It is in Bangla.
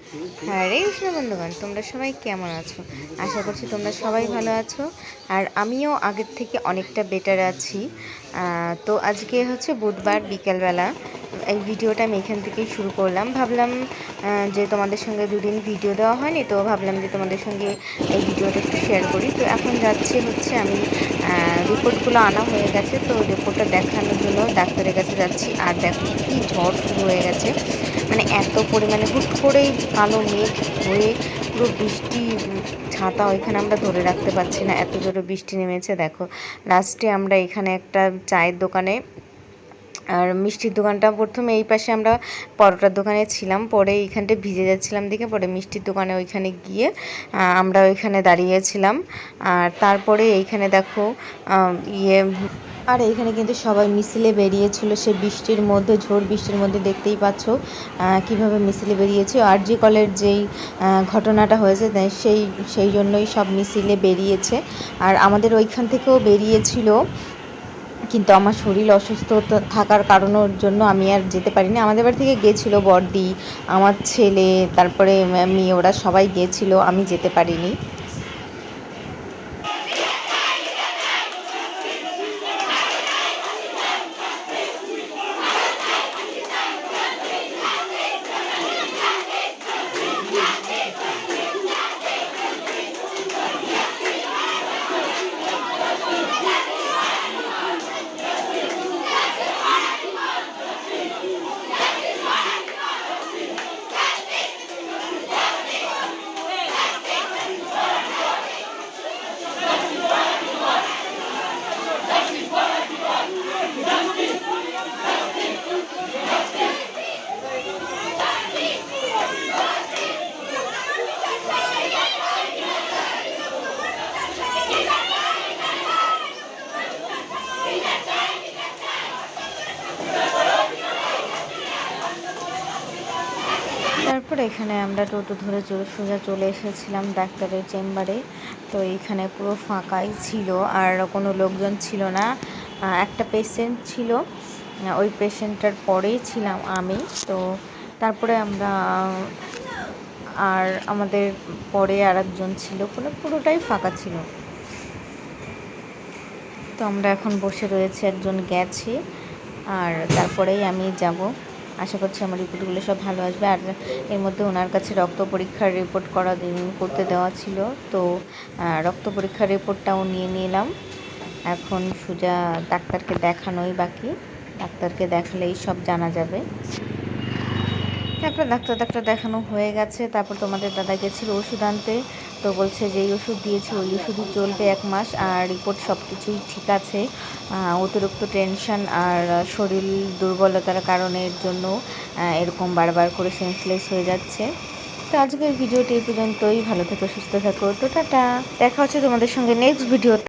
হরে কৃষ্ণ বন্ধুগণ, তোমরা সবাই কেমন আছো? আশা করছি তোমরা সবাই ভালো আছো। আর আমিও আগের থেকে অনেকটা বেটার আছি। তো আজকে হচ্ছে বুধবার বিকেলবেলা। এই ভিডিওটা আমি এখান থেকেই শুরু করলাম। ভাবলাম যে তোমাদের সঙ্গে দুদিন ভিডিও দেওয়া হয়নি, তো ভাবলাম যে তোমাদের সঙ্গে এই ভিডিওটা একটু শেয়ার করি। তো এখন যাচ্ছি হচ্ছে আমি রিপোর্টগুলো আনা হয়ে গেছে, তো রিপোর্টটা দেখানোর জন্য ডাক্তারের কাছে যাচ্ছি। আর দেখো কি ঝড় শুরু হয়ে গেছে, মানে এত পরিমাণে হুট করেই কালো মেঘ হয়ে পুরো বৃষ্টি। ছাতা ওইখানে আমরা ধরে রাখতে পারছি না, এত জোরে বৃষ্টি নেমেছে। দেখো লাস্টে আমরা এখানে একটা চায়ের দোকানে আর মিষ্টির দোকানটা, প্রথমে এই পাশে আমরা পরোটার দোকানে ছিলাম, পরে এইখানটায় ভিজে যাচ্ছিলাম দেখে পরে মিষ্টির দোকানে ওইখানে গিয়ে আমরা ওইখানে দাঁড়িয়েছিলাম। আর তারপরে এইখানে দেখো আর এইখানে কিন্তু সবাই মিছিলে বেরিয়েছিল সে বৃষ্টির মধ্যে, ঝড় বৃষ্টির মধ্যে। দেখতেই পাচ্ছ কিভাবে মিছিলে বেরিয়েছে। আরজি কলের যেই ঘটনাটা হয়েছে সেই জন্যই সব মিছিলে বেরিয়েছে। আর আমাদের ওইখান থেকেও বেরিয়েছিল, কিন্তু আমার শরীর অসুস্থ থাকার কারণের জন্য আমি আর যেতে পারিনি। আমাদের বাড়ি থেকে গিয়েছিল বড়দি, আমার ছেলে, তারপরে মেয়ে, ওরা সবাই গিয়েছিল, আমি যেতে পারিনি। তারপর এখানে আমরা টোটো ধরে সোজা চলে এসেছিলাম ডাক্তারের চেম্বারে। তো এইখানে পুরো ফাঁকাই ছিল, আর কোনো লোকজন ছিল না। একটা পেশেন্ট ছিল, ওই পেশেন্টটার পরেই ছিলাম আমি। তো তারপরে আমরা আর আমাদের পরে আর একজন ছিল, পুরোটাই ফাঁকা ছিল। তো আমরা এখন বসে রয়েছি, একজন গেছে, আর তারপরেই আমি যাব। আশা করছি আমার রিপোর্টগুলো সব ভালো আসবে। আর এর মধ্যে ওনার কাছে রক্ত পরীক্ষার রিপোর্ট করতে দেওয়া ছিল, তো রক্ত পরীক্ষার রিপোর্টটাও নিয়ে নিলাম। এখন সোজা ডাক্তারকে দেখানোই বাকি, ডাক্তারকে দেখালেই সব জানা যাবে। তারপর ডাক্তার দেখানো হয়ে গেছে। তারপর তোমাদের দাদা গেছিলো ওষুধ আনতে, তো বলছে যে এই ওষুধ দিয়েছি ওই ওষুধই চলবে 1 মাস। আর রিপোর্ট সব কিছুই ঠিক আছে। অতিরিক্ত টেনশন আর শরীর দুর্বলতার কারণের জন্য এরকম বারবার করে সেন্সলেস হয়ে যাচ্ছে। তো আজকের ভিডিওটি এই পর্যন্তই। ভালো থেকো, সুস্থ থাকো। তো টাটা, দেখা হচ্ছে তোমাদের সঙ্গে নেক্সট ভিডিও।